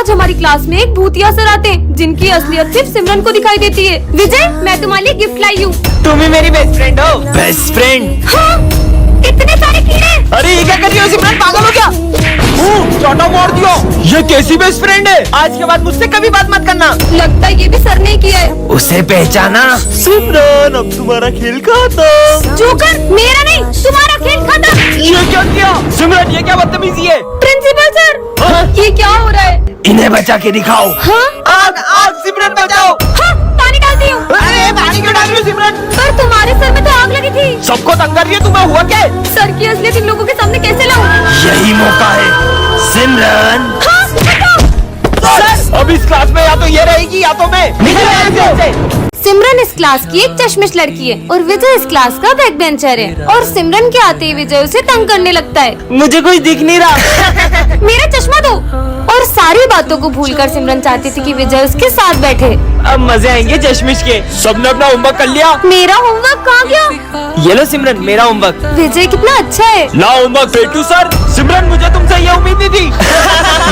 आज हमारी क्लास में एक भूतिया सर आते हैं जिनकी असलियत सिर्फ सिमरन को दिखाई देती है। विजय, मैं तुम्हारे लिए गिफ्ट लाई हूँ। तुम ही मेरी बेस्ट फ्रेंड हो। Best friend? हाँ, इतने सारे कीड़े। अरे ये क्या कर रही हो सिमरन, पागल हो क्या? छोटा मार दियो। ये कैसी बेस्ट फ्रेंड है? आज के बाद मुझसे कभी बात मत करना। लगता है ये भी सर ने किया है। उसे पहचाना? सिमरन, अब तुम्हारा खेल खत्म। जोकर, मेरा नहीं तुम्हारा खेल खत्म। ये क्या किया सिमरन? ये क्या बदतमीजी है? प्रिंसिपल सर, ये क्या हो रहा है? इन्हें बचा के दिखाओ। हाँ? आग आग, सिमरन बचाओ। हाँ, पानी डालती हूँ। अरे पानी क्यों डाल रही हो सिमरन? पर तुम्हारे सर में तो आग लगी थी। सबको तंग कर रही है, तुम्हें हुआ क्या? सर की असलियत इन लोगों के सामने कैसे लाऊं? यही मौका है सिमरन। हाँ, सर, अब इस क्लास में या तो ये रहेगी या तो मैं। निकल यहाँ से। सिमरन इस क्लास की एक चश्मिश लड़की है और विजय इस क्लास का बैक बेंचर है। और सिमरन के आते ही विजय उसे तंग करने लगता है। मुझे कुछ दिख नहीं रहा। मेरा चश्मा दो। और सारी बातों को भूलकर सिमरन चाहती थी कि विजय उसके साथ बैठे। अब मजे आएंगे चश्मिश के। सबने अपना होमवर्क कर लिया? मेरा होमवर्क कहाँ गया? ये लो सिमरन, मेरा होमवर्क। विजय कितना अच्छा है। ला होमवर्क बेटू सर। सिमरन, मुझे तुमसे ये उम्मीद नहीं थी।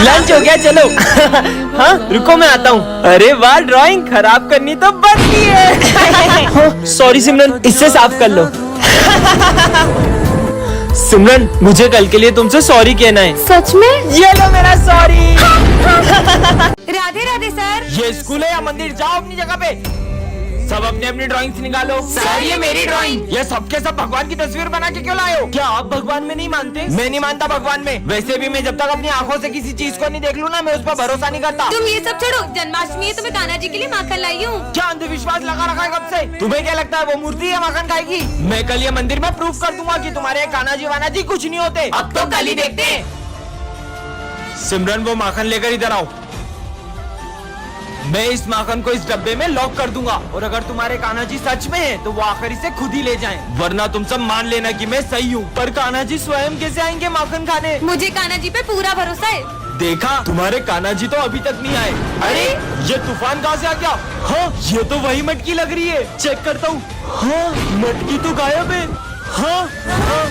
लंच हो गया, चलो। हाँ रुको, मैं आता हूँ। अरे वाह, ड्राइंग खराब करनी तो बनती है। सॉरी सिमरन, इससे साफ कर लो। सिमरन, मुझे कल के लिए तुमसे सॉरी कहना है। सच में? ये लो मेरा सॉरी। राधे राधे सर। ये स्कूल है या मंदिर? जाओ अपनी जगह पे। सब अपनी अपनी ड्राइंग्स निकालो। सर, ये मेरी ड्राइंग। ये सबके सब भगवान की तस्वीर बना के क्यों लाए हो? क्या आप भगवान में नहीं मानते? मैं नहीं मानता भगवान में। वैसे भी मैं जब तक अपनी आंखों से किसी चीज को नहीं देख लूँ ना, मैं उस पर भरोसा नहीं करता। तुम ये सब छोड़ो, जन्माष्टमी है तो मैं कान्हा जी के लिए माखन लाई हूँ। क्या अंधविश्वास लगा रखा है कब से? तुम्हें क्या लगता है वो मूर्ति है माखन खाएगी? मैं कल ये मंदिर में प्रूफ कर दूंगा कि तुम्हारे कान्हा जी वाना जी कुछ नहीं होते। अब तो कल ही देखते हैं। सिमरन, वो माखन लेकर इधर आओ। मैं इस माखन को इस डब्बे में लॉक कर दूंगा और अगर तुम्हारे कान्हा जी सच में हैं, तो वो आखिर इसे खुद ही ले जाएं। वरना तुम सब मान लेना कि मैं सही हूँ। पर कान्हा जी स्वयं कैसे आएंगे माखन खाने? मुझे कान्हा जी पे पूरा भरोसा है। देखा, तुम्हारे कान्हा जी तो अभी तक नहीं आए। अरे ये तूफान कहाँ से आ गया? हाँ, ये तो वही मटकी लग रही है। चेक करता हूँ। हाँ, मटकी तो गायब है। हाँ, हाँ।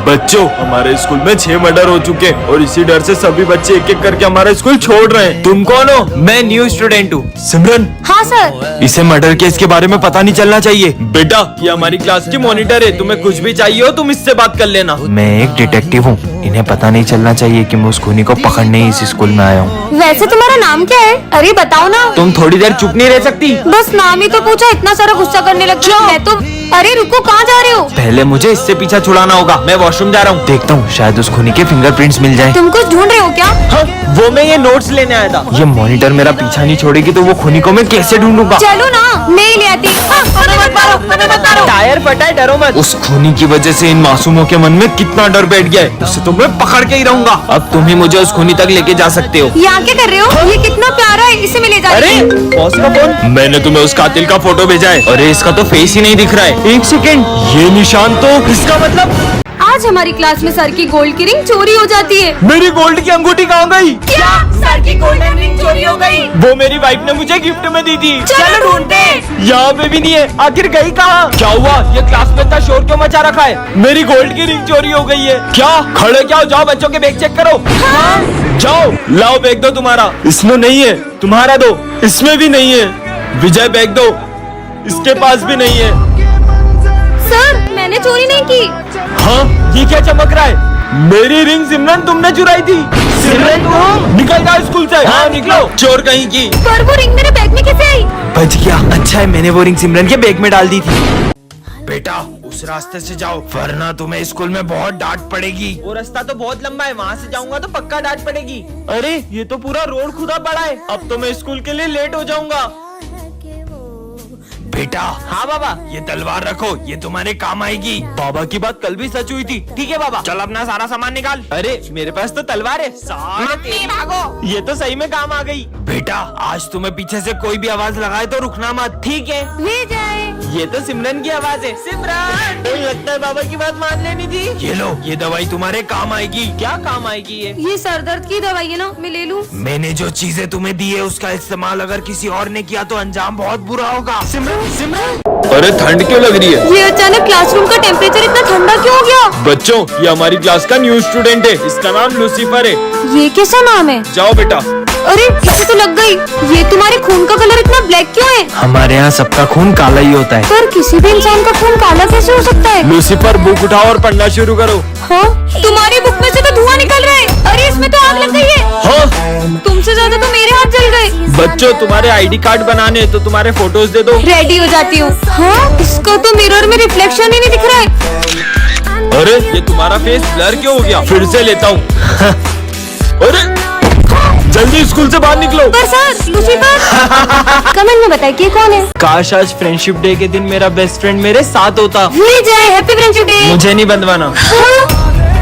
बच्चों, हमारे स्कूल में 6 मर्डर हो चुके हैं और इसी डर से सभी बच्चे एक एक करके हमारा स्कूल छोड़ रहे हैं। तुम कौन हो? मैं न्यू स्टूडेंट हूँ। सिमरन, हाँ सर। इसे मर्डर केस के बारे में पता नहीं चलना चाहिए। बेटा, ये हमारी क्लास की मॉनिटर है। तुम्हें कुछ भी चाहिए हो तुम इससे बात कर लेना। मैं एक डिटेक्टिव हूँ। इन्हें पता नहीं चलना चाहिए कि मैं उस खूनी को पकड़ने ही इस स्कूल में आया हूँ। वैसे तुम्हारा नाम क्या है? अरे बताओ ना। तुम थोड़ी देर चुप नहीं रह सकती? बस नाम ही तो पूछा, इतना सारा गुस्सा करने लग गया। मैं तो। अरे रुको, कहाँ जा रहे हो? पहले मुझे इससे पीछा छुड़ाना होगा। मैं वॉशरूम जा रहा हूँ। देखता हूँ शायद उस खूनी के फिंगरप्रिंट्स मिल जाए। तुम कुछ ढूंढ रहे हो क्या? हाँ, वो मैं ये नोट्स लेने आया था। ये मॉनिटर मेरा पीछा नहीं छोड़ेगी तो वो खूनी को मैं कैसे ढूंढूंगा? चलो ना, मैं ही ले आती। टायर फटा है, डरो मत। उस खूनी की वजह से इन मासूमों के मन में कितना डर बैठ गया है। उससे तो मैं पकड़ के ही रहूंगा। अब तुम ही मुझे उस खूनी तक लेके जा सकते हो। यहाँ क्या कर रहे हो? ये कितना प्यारा है, इसे मैं ले जा रही हूँ। अरे बॉस का फोन। मैंने तुम्हें उस कातिल का फोटो भेजा है। अरे इसका तो फेस ही नहीं दिख रहा है। एक सेकेंड, ये निशान तो इसका मतलब आज हमारी क्लास में सर की गोल्ड की रिंग चोरी हो जाती है। मेरी गोल्ड की अंगूठी कहाँ गई? क्या? सर की गोल्डन रिंग चोरी हो गई? वो मेरी वाइफ ने मुझे गिफ्ट में दी थी। चलो ढूंढते हैं। यहाँ पे भी नहीं है। आखिर गई कहाँ? क्या हुआ? ये क्लास में इतना शोर क्यों मचा रखा है? मेरी गोल्ड की रिंग चोरी हो गई है। क्या? खड़े क्या हो? जाओ बच्चों के बैग चेक करो। हाँ? जाओ, लाओ बैग दो तुम्हारा। इसमें नहीं है। तुम्हारा दो। इसमें भी नहीं है। विजय बैग दो। इसके पास भी नहीं है। सर, मैंने चोरी नहीं की। हाँ, ये क्या चमक रहा है? मेरी रिंग सिमरन तुमने चुराई थी। सिमरन तुम? निकल जाओ स्कूल से। हाँ निकलो, चोर कहीं की। पर वो रिंग मेरे बैग में कैसे आई? बच गया। अच्छा है मैंने वो रिंग सिमरन के बैग में डाल दी थी। बेटा, उस रास्ते से जाओ वरना तुम्हें स्कूल में बहुत डांट पड़ेगी। वो रास्ता तो बहुत लंबा है, वहाँ से जाऊंगा तो पक्का डांट पड़ेगी। अरे ये तो पूरा रोड खुदा पड़ा है। अब तो मैं स्कूल के लिए लेट हो जाऊंगा। बेटा। हाँ बाबा। ये तलवार रखो, ये तुम्हारे काम आएगी। बाबा की बात कल भी सच हुई थी। ठीक है बाबा। चल अपना सारा सामान निकाल। अरे मेरे पास तो तलवार है। सारे भागो। ये तो सही में काम आ गई। बेटा, आज तुम्हें पीछे से कोई भी आवाज लगाए तो रुकना मत। ठीक है? ले जाए। ये तो सिमरन की आवाज है। सिमरन, लगता है बाबा की बात मान लेनी थी। ये लो, ये दवाई तुम्हारे काम आएगी। क्या काम आएगी ये सर दर्द की दवाई है ना, मैं ले लूं? मैंने जो चीजें तुम्हें दी है उसका इस्तेमाल अगर किसी और ने किया तो अंजाम बहुत बुरा होगा। सिमरन, सिमरन। अरे ठंड क्यों लग रही है? ये अचानक क्लासरूम का टेम्परेचर इतना ठंडा क्यों हो गया? बच्चों, ये हमारी क्लास का न्यू स्टूडेंट है, इसका नाम लूसीफर है। ये कैसा नाम है? जाओ बेटा। अरे इसे तो लग गई। ये तुम्हारे खून का कलर इतना ब्लैक क्यों है? हमारे यहाँ सबका खून काला ही होता है। पर किसी भी इंसान का खून काला कैसे हो सकता है? लूसीफर, बुक उठाओ और पढ़ना शुरू करो। हाँ, तुम्हारी बुक में से तो धुआं निकल रहा है। अरे इसमें तो आग लग गई है। हाँ? तुमसे ज्यादा तो मेरे हाथ जल गए। बच्चों, तुम्हारे आईडी कार्ड बनाने तो तुम्हारे फोटोज दे दो। रेडी हो जाती हूँ। हाँ, इसका तो मिरर में रिफ्लेक्शन ही नहीं दिख रहा है। अरे ये तुम्हारा फेस ब्लर क्यों हो गया? फिर से लेता हूँ। अरे जल्दी स्कूल से बाहर निकलो। पर सर, लूसीफर। कमेंट में बताइए कि कौन है? काश आज फ्रेंडशिप डे के दिन मेरा बेस्ट फ्रेंड मेरे साथ होता। विजय, हैप्पी फ्रेंडशिप डे। मुझे नहीं बंधवाना।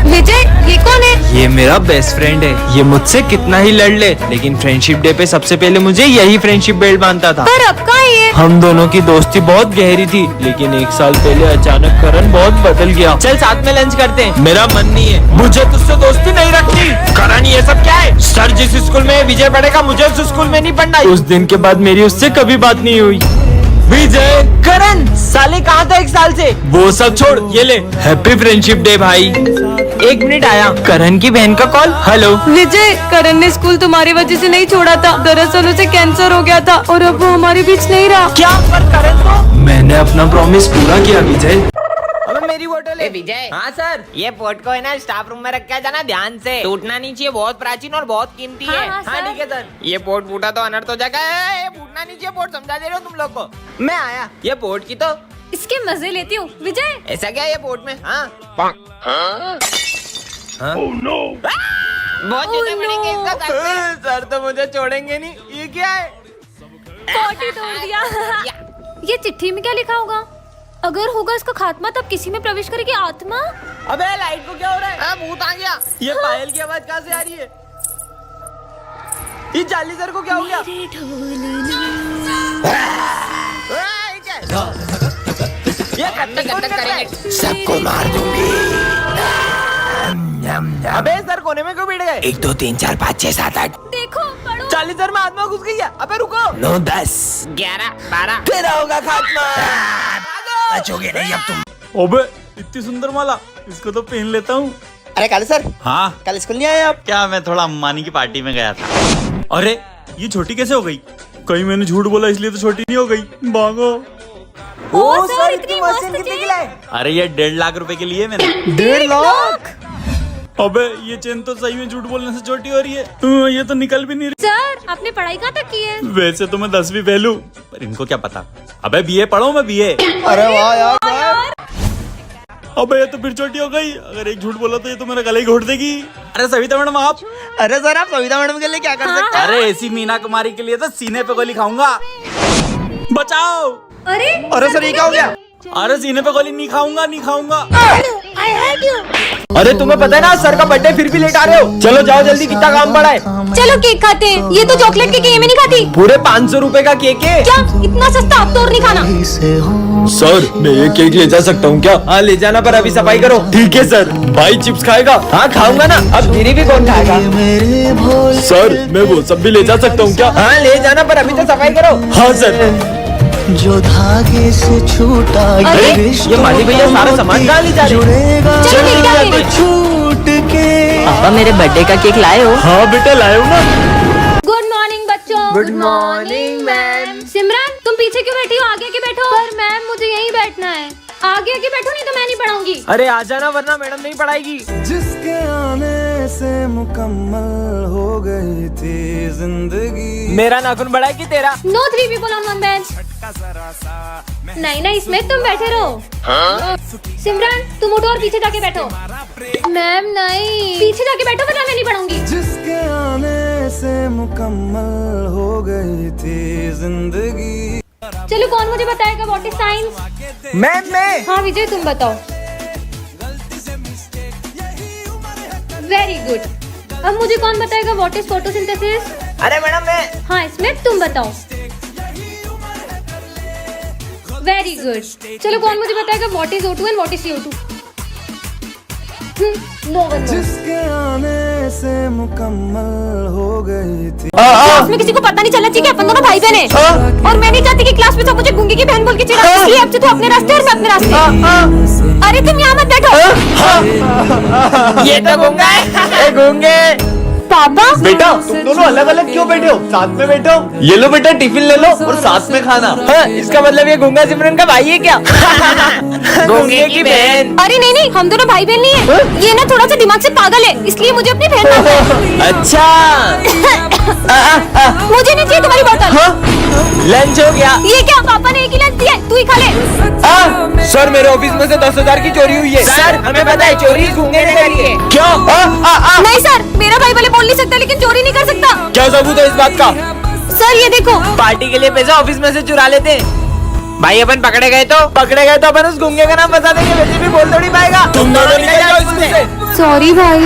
विजय, ये कौन है? ये मेरा बेस्ट फ्रेंड है। ये मुझसे कितना ही लड़ ले, लेकिन फ्रेंडशिप डे पे सबसे पहले मुझे यही फ्रेंडशिप बेल्ट बांधता था। पर अब कहाँ है ये? हम दोनों की दोस्ती बहुत गहरी थी, लेकिन एक साल पहले अचानक करण बहुत बदल गया। चल साथ में लंच करते हैं। मेरा मन नहीं है, मुझे तुझसे दोस्ती नहीं रखनी। करण, ये सब क्या है? सर जिस स्कूल में विजय पढ़ेगा मुझे उस स्कूल में नहीं पढ़ना। उस दिन के बाद मेरी उससे कभी बात नहीं हुई। विजय, करण, साले कहाँ था एक साल से? वो सब छोड़, ये ले हैप्पी फ्रेंडशिप डे भाई। एक मिनट, आया करण की बहन का कॉल। हेलो विजय, करण ने स्कूल तुम्हारी वजह से नहीं छोड़ा था। दरअसल उसे कैंसर हो गया था और अब वो हमारे बीच नहीं रहा। क्या? पर करण तो मैंने अपना प्रॉमिस पूरा किया विजय। अबे मेरी बोतल है। विजय, हाँ सर। ये पोर्ट को है ना स्टाफ रूम में रख के जाना, ध्यान से टूटना नहीं चाहिए, बहुत प्राचीन और बहुत कीमती है। हाँ ठीक है सर। ये पोर्ट फूटा तो अनर्थ हो जाएगा। ये फूटना नहीं चाहिए पोर्ट, समझा दे रहे हो तुम लोग को। मैं आया, ये पोर्ट की तो इसके मजे लेती हूँ। विजय, ऐसा क्या है ये पोर्ट में? हाँ बहुत जूते पड़ेंगे इसका सर पे। सर तो मुझे छोड़ेंगे नहीं। ये क्या है? पोटी तोड़ दिया। ये चिट्ठी में क्या लिखा होगा? अगर होगा इसका खात्मा, तब किसी में प्रवेश करेगी आत्मा। अबे लाइट को क्या हो रहा है? भूत आ गया। ये पायल की आवाज कहाँ से आ रही है? ये चार्ली सर को क्या हो गया? ये करते करते करेंगे। सबको मार दूंगी। अबे सर कोने में क्यों बैठ गए? 1 2 3 4 5 6 7 8 देखो, पढ़ो। चार्ली सर में आत्मा घुस गई है। अबे रुको। 9 10 11 12 तेरा होगा खात्मा। बचोगे नहीं अब तुम। ओबे, इतनी सुंदर माला, इसको तो पहन लेता हूँ। अरे काले सर, हाँ, कल स्कूल नहीं आए आप? क्या मैं थोड़ा अम्बानी की पार्टी में गया था। अरे ये छोटी कैसे हो गई? कहीं मैंने झूठ बोला इसलिए तो छोटी नहीं हो गई। भागो। ओ सर, इतनी मस्त चीज। अरे ये 1.5 लाख रुपए के लिए मैंने। 1.5 लाख? अबे ये चेन तो सही में झूठ बोलने से छोटी हो रही है। ये तो निकल भी नहीं रही। सर, आपने पढ़ाई कहाँ तक की है? वैसे तो मैं 10वीं फेल हूँ, पर इनको क्या पता। अबे बीए पढ़ो, मैं बीए। अरे वाह यार। अबे ये तो फिर छोटी हो गई। अगर एक झूठ बोला तो ये तो मेरा गला ही घोट देगी। अरे सविता मैडम आप। अरे सर, आप सविता मैडम के लिए क्या कर सकते हैं? अरे ऐसी मीना कुमारी के लिए तो सीने पे गोली खाऊंगा। बचाओ। अरे सर, ये क्या हो गया? अरे सीने पे गोली नहीं खाऊंगा, नहीं खाऊंगा। अरे तुम्हें पता है ना सर का बर्थडे, फिर भी लेट आ रहे हो। चलो जाओ जल्दी, कितना काम पड़ा है। चलो केक खाते हैं। ये तो चॉकलेट केक है, ये मैं नहीं खाती। पूरे 500 रुपए का केक है। क्या इतना सस्ता? अब तो और नहीं खाना। सर मैं ये केक ले जा सकता हूँ क्या? हाँ ले जाना, पर अभी सफाई करो। ठीक है सर। भाई चिप्स खाएगा? हाँ खाऊंगा ना। अब गिरी भी कौन खाएगा? सर मैं वो सब भी ले जा सकता हूँ क्या? हाँ ले जाना, पर अभी तो सफाई करो। हाँ सर। जो धागे से छूटा अरे, ये माली भैया सारा सामान कहाँ ले जा रहे हैं? चलो केक खाते हैं। छूट के पापा मेरे बर्थडे का केक लाए हो? हाँ बेटा लाए हो ना। गुड मॉर्निंग बच्चों। Good morning ma'am. सिमरन, तुम पीछे क्यों बैठी हो? आगे आके बैठो। पर मैम मुझे यहीं बैठना है। आगे आके बैठो, नहीं तो मैं नहीं पढ़ाऊंगी। अरे आ जाना, वरना मैडम नहीं पढ़ाएगी। जिसके आने से मुकम्मल हो गई थी जिंदगी। मेरा नाखून बड़ा है कि तेरा? No 3 people on one bench। नहीं नहीं, इसमें तुम बैठे रहो। सिमरन, तुम उठो और पीछे जाके बैठो। मैम नहीं, पीछे जाके बैठो, वरना मैं नहीं पढ़ाऊंगी। जिसके आने से मुकम्मल हो गई थी जिंदगी। चलो कौन मुझे बताएगा व्हाट इज साइंस? मैं। हाँ विजय, तुम बताओ। Very good. अब मुझे कौन बताएगा व्हाट इज फोटोसिंथेसिस? अरे मैडम मैं। हाँ, इसमें तुम बताओ। Very good. चलो कौन मुझे बताएगा what is O2 and what is CO2? No one. जिसके आने से मुकम्मल हो गई थी। क्लास में किसी को पता नहीं चलना चाहिए कि अपन दोनों भाई बहन हैं। और मैं नहीं चाहती कि क्लास में सब मुझे गूंगी की बहन बोल के चिढ़ाए, इसलिए अब से तू अपने रास्ते और मैं अपने रास्ते। अरे तुम यहाँ मत बैठो। ये तो गूंगा है। गूंगे। पापा बेटा तुम दोनों अलग अलग क्यों बैठे हो? साथ में बैठो। ये लो बेटा टिफिन ले लो और साथ में खाना। हाँ, इसका मतलब ये गूंगा सिमरन का भाई है क्या? गूंगे की बहन। अरे नहीं नहीं, हम दोनों भाई बहन नहीं है। ये ना थोड़ा सा दिमाग से पागल है, इसलिए मुझे अपनी बहन मानता है। अच्छा मुझे नहीं चाहिए तुम्हारी बोतल। लंच हो गया। ये क्या, पापा ने एक ही लंच दिया है, तू ही खा ले। सर मेरे ऑफिस में से 10,000 की चोरी हुई है। सर हमें पता है चोरी गूंगे ने करी है। क्यों? नहीं सर, मेरा भाई भले बोल नहीं सकता लेकिन चोरी नहीं कर सकता। क्या सबूत है इस बात का? सर ये देखो। पार्टी के लिए पैसा ऑफिस में से चुरा लेते हैं। भाई अपन पकड़े गए तो अपन उस गूंगे का नाम बता देंगे, वैसे भी बोल थोड़ी पाएगा। तुम दोनों निकल जाओ इसमें से। सॉरी भाई।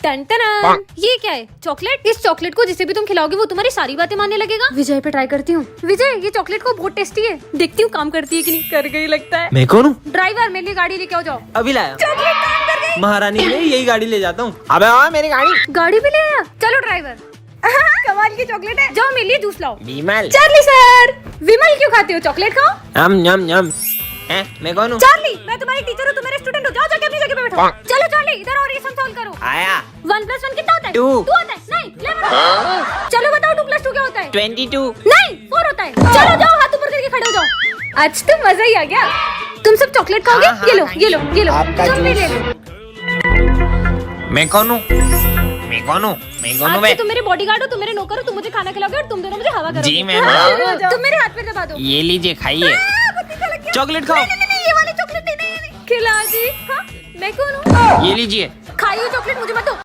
टन टन। ये क्या है? चॉकलेट? इस चॉकलेट को जिसे भी तुम खिलाओगे वो तुम्हारी सारी बातें मानने लगेगा। विजय पे ट्राई करती हूँ। विजय ये चॉकलेट को बहुत टेस्टी है, देखती हूँ काम करती है कि नहीं। कर गई लगता है। मैं कौन हूँ? ड्राइवर मेरे लिए गाड़ी लेके आओ जाओ। अभी लाया। चॉकलेट काम कर गई। महारानी में यही गाड़ी ले जाता हूँ। अबे हाँ मेरी गाड़ी। गाड़ी भी ले आया। चलो ड्राइवर। कमाल की चॉकलेट है, जाओ मेरे लिए जूस लाओ। विमल। Charlie sir. विमल क्यों खाते हो? चॉकलेट खाओ। यम मैं कौन हूँ? चार्ली मैं तुम्हारी टीचर हूँ, तुम मेरे स्टूडेंट हो, जाओ जाके अपनी जगह पे बैठो। चलो चार्ली इधर और ये सम सॉल्व करो। आया 1 + 1 कितना होता है? 2 होता है। नहीं 11 चलो बताओ 2 + 2 क्या होता है? 22 नहीं 4 होता है। चलो जाओ हाथ ऊपर करके खड़े हो जाओ। आज तो मजा ही आ गया। तुम सब चॉकलेट खाओगे? हाँ, ये लो ये लो ये लो, आपका तुम भी जूस। ले लो। मैं कौन हूँ? आज तुम मेरे बॉडीगार्ड हो, तुम मेरे नौकर हो, तुम मुझे खाना खिलाओगे और तुम दोनों मुझे हवा करोगे। जी, मैं हाँ, हूँ। तुम मेरे हाथ पे दबा दो। ये लीजिए खाइए। चॉकलेट खाओ। नहीं ये वाली चॉकलेट नहीं खिला जी। हाँ मैं कौन हूँ? ये लीजिए। खाई हुई चॉकलेट मुझे मत दो।